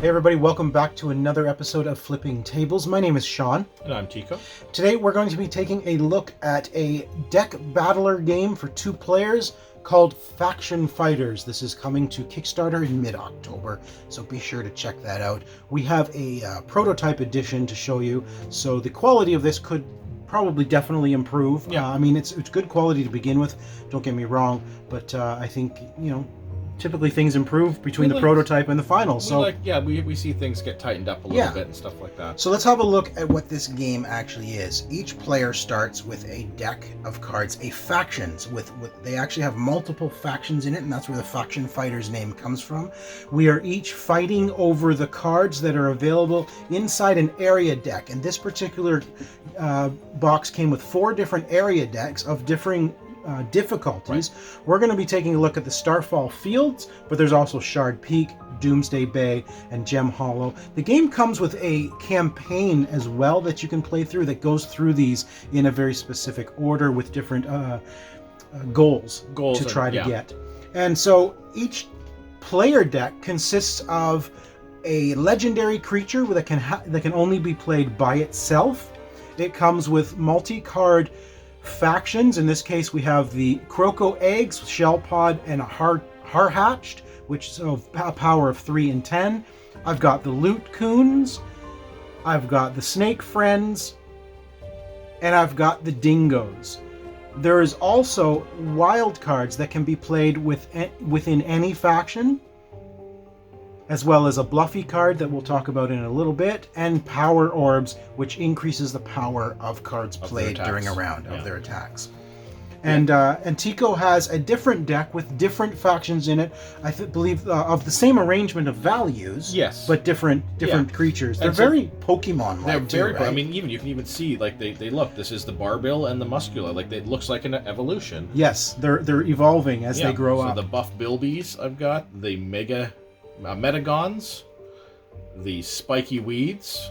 Hey everybody, welcome back to another episode of Flipping Tables. My name is Sean. And I'm Tico. Today we're going to be taking a look at a deck battler game for 2 players called Faction Fighters. This is coming to Kickstarter in mid-October, so be sure to check that out. We have a prototype edition to show you, so the quality of this could probably definitely improve. Yeah. I mean, it's good quality to begin with, don't get me wrong, but I think, typically things improve between the prototype and the final. We see things get tightened up a little bit and stuff like that. So let's have a look at what this game actually is. Each player starts with a deck of cards, a factions with they actually have multiple factions in it, and that's where the Faction Fighters name comes from. We are each fighting over the cards that are available inside an area deck, and this particular box came with 4 different area decks of differing difficulties. Right. We're going to be taking a look at the Starfall Fields, but there's also Shard Peak, Doomsday Bay, and Gem Hollow. The game comes with a campaign as well that you can play through that goes through these in a very specific order with different goals to try to get. And so each player deck consists of a legendary creature that can only be played by itself. It comes with multi-card factions. In this case, we have the Croco Eggs, Shell Pod, and a Har-Hatched, which is of a power of 3 and 10. I've got the Loot Coons, I've got the Snake Friends, and I've got the Dingoes. There is also wild cards that can be played within any faction, as well as a Bluffy card that we'll talk about in a little bit, and Power Orbs, which increases the power of cards played during a round of their attacks. And Tico has a different deck with different factions in it. I believe of the same arrangement of values, yes, but different creatures. They're very Pokemon-like. They're very. Right? I mean, you can even see like they look. This is the Barbill and the Muscular. Like it looks like an evolution. Yes, they're evolving as they grow up. So the Buff Bilbies I've got, the Metagons, the Spiky Weeds,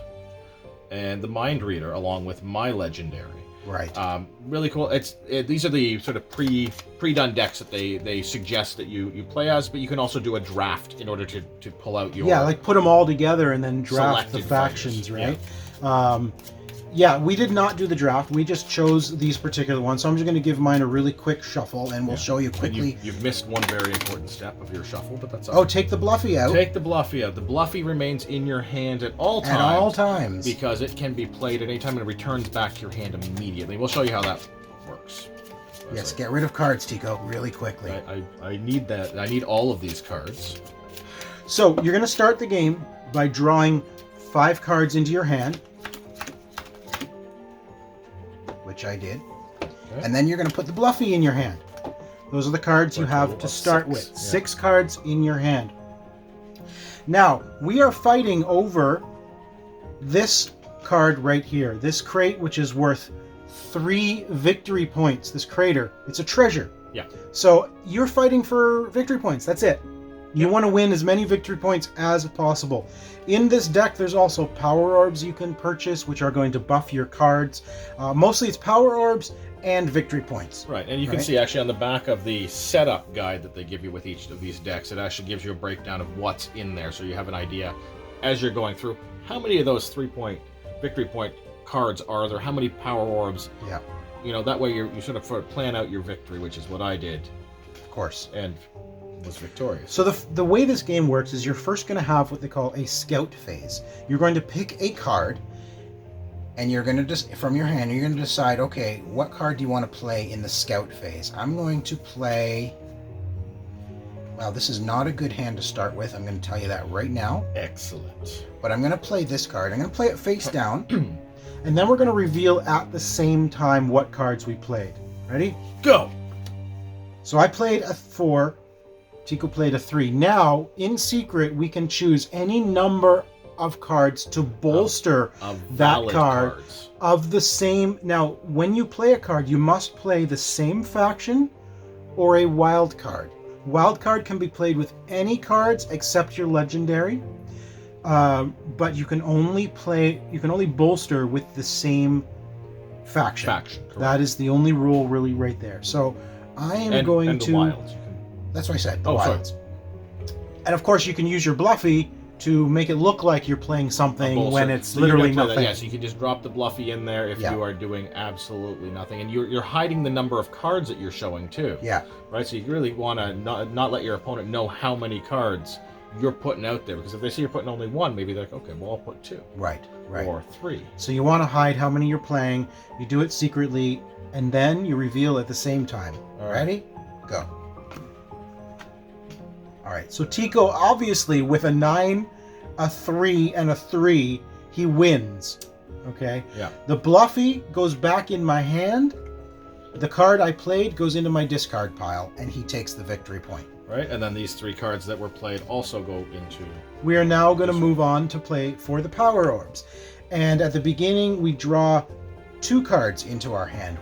and the Mind Reader, along with my legendary. Right. Really cool. These are the sort of pre-done decks that they suggest that you play as, but you can also do a draft in order to pull out your like put them all together and then draft the factions, fighters. Right? Yeah, we did not do the draft. We just chose these particular ones. So I'm just going to give mine a really quick shuffle, and we'll show you quickly. You've missed one very important step of your shuffle, but that's all. Oh, take the Bluffy out. Take the Bluffy out. The Bluffy remains in your hand at all times. At all times. Because it can be played at any time and it returns back to your hand immediately. We'll show you how that works. Yes, get rid of cards, Tico, really quickly. I need that. I need all of these cards. So you're going to start the game by drawing 5 cards into your hand, which I did. Okay. And then you're going to put the Bluffy in your hand. Those are the cards you have to start with. 6 cards in your hand. Now, we are fighting over this card right here. This crate, which is worth 3 victory points. This crater. It's a treasure. Yeah. So you're fighting for victory points. That's it. You want to win as many victory points as possible. In this deck, there's also Power Orbs you can purchase, which are going to buff your cards. Mostly it's Power Orbs and victory points. Right, and you can see actually on the back of the setup guide that they give you with each of these decks, it actually gives you a breakdown of what's in there, so you have an idea as you're going through how many of those 3-point victory point cards are there, how many Power Orbs. Yeah. That way you sort of plan out your victory, which is what I did. Of course. And was victorious. So the way this game works is you're first going to have what they call a scout phase. You're going to pick a card, and you're going to just from your hand you're going to decide, okay, what card do you want to play in the scout phase? I'm going to play. Well, this is not a good hand to start with. I'm going to tell you that right now. Excellent. But I'm going to play this card. I'm going to play it face down, and then we're going to reveal at the same time what cards we played. Ready? Go. So I played a 4. Tico played a 3. Now, in secret, we can choose any number of cards to bolster that card of the same. Now, when you play a card, you must play the same faction or a wild card. Wild card can be played with any cards except your legendary, but you can only bolster with the same faction. That is the only rule, really, right there. So I am going to. The wilds. That's what I said. The wilds. And of course, you can use your Bluffy to make it look like you're playing something when it's So you're literally gonna play that, nothing. yeah, so you can just drop the bluffy in there if you are doing absolutely nothing, and you're hiding the number of cards that you're showing too. Yeah. Right. So you really want to not let your opponent know how many cards you're putting out there, because if they see you're putting only one, maybe they're like, okay, well, I'll put two. Right. Or three. So you want to hide how many you're playing. You do it secretly, and then you reveal at the same time. All right. Ready? Go. All right. So Tico, obviously, with a 9, a 3, and a 3, he wins. Okay? Yeah. The bluffy goes back in my hand. The card I played goes into my discard pile, and he takes the victory point. Right, and then these 3 cards that were played also go into... We are now going to move on to play for the power orbs. And at the beginning, we draw 2 cards into our hand.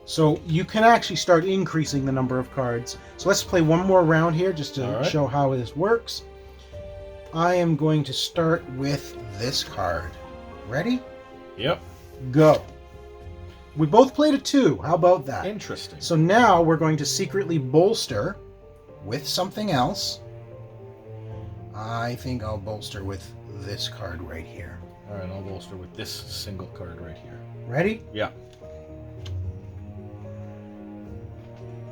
So you can actually start increasing the number of cards. So let's play one more round here just to show how this works. I am going to start with this card. Ready? Yep. Go. We both played a 2. How about that? Interesting. So now we're going to secretly bolster with something else. I think I'll bolster with this card right here. All right, I'll bolster with this single card right here. Ready? Yeah.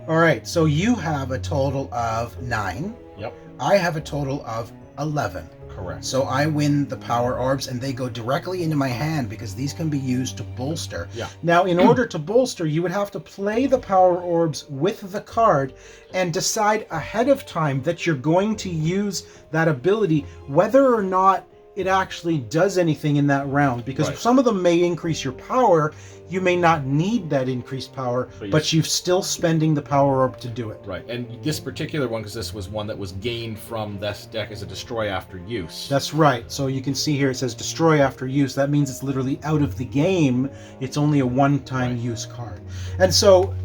All right, so you have a total of 9. Yep. I have a total of 11. Correct. So I win the power orbs, and they go directly into my hand because these can be used to bolster. Yeah. Now, in order to bolster, you would have to play the power orbs with the card and decide ahead of time that you're going to use that ability, whether or not it actually does anything in that round. Because some of them may increase your power. You may not need that increased power, but you're still spending the power orb to do it. Right, and this particular one, because this was one that was gained from this deck, is a destroy after use. That's right. So you can see here it says destroy after use. That means it's literally out of the game. It's only a one-time use card. And so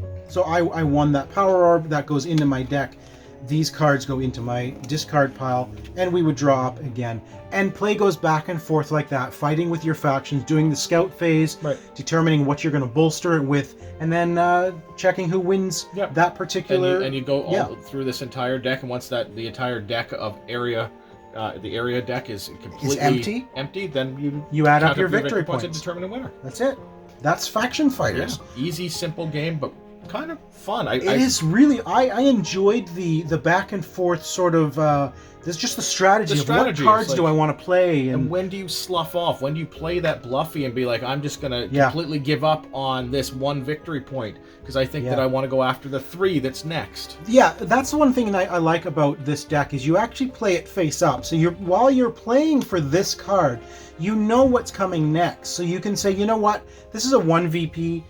I won that power orb. That goes into my deck. These cards go into my discard pile, and we would draw up again. And play goes back and forth like that, fighting with your factions, doing the scout phase, determining what you're going to bolster it with, and then checking who wins that particular... And you go all through this entire deck, and once the entire deck of area... the area deck is completely empty, then you add up your victory points and determine a winner. That's it. That's Faction Fighters. Yeah. Easy, simple game, but kind of fun. It is really... I enjoyed the back and forth sort of... there's just the strategy of what cards do I want to play. And when do you slough off? When do you play that bluffy and be like, I'm just going to completely give up on this one victory point because I think that I want to go after the 3 that's next. Yeah, that's the one thing I like about this deck is you actually play it face up. So while you're playing for this card, you know what's coming next. So you can say, you know what, this is a 1 VP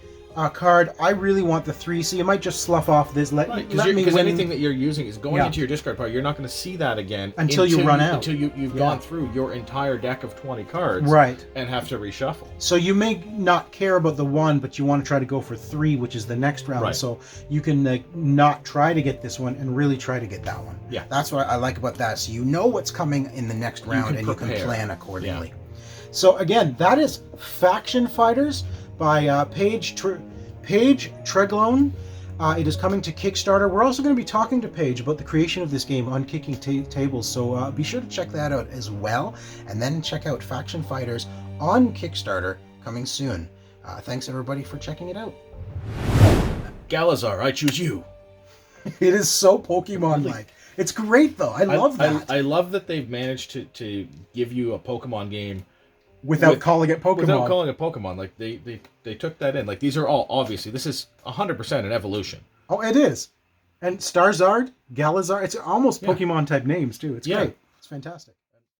card. I really want the 3, so you might just slough off this. Let me win. Because anything that you're using is going into your discard pile. You're not going to see that again until you run out. Until you've gone through your entire deck of 20 cards, and have to reshuffle. So you may not care about the 1, but you want to try to go for 3, which is the next round. So you can not try to get this one and really try to get that one. Yeah, that's what I like about that. So you know what's coming in the next round, and you can plan accordingly. So again, that is Faction Fighters by Paige Treglone. It is coming to Kickstarter. We're also going to be talking to Paige about the creation of this game on Kicking Tables, so be sure to check that out as well. And then check out Faction Fighters on Kickstarter coming soon. Thanks everybody for checking it out. Galazar, I choose you. It is so Pokemon-like. It's great though. I love that. I love that they've managed to give you a Pokemon game without calling it Pokemon. Without calling it Pokemon. Like they took that in. Like these are all obviously this is 100% an evolution. Oh, it is. And Starzard, Galazar, it's almost Pokemon type names too. It's great. It's fantastic.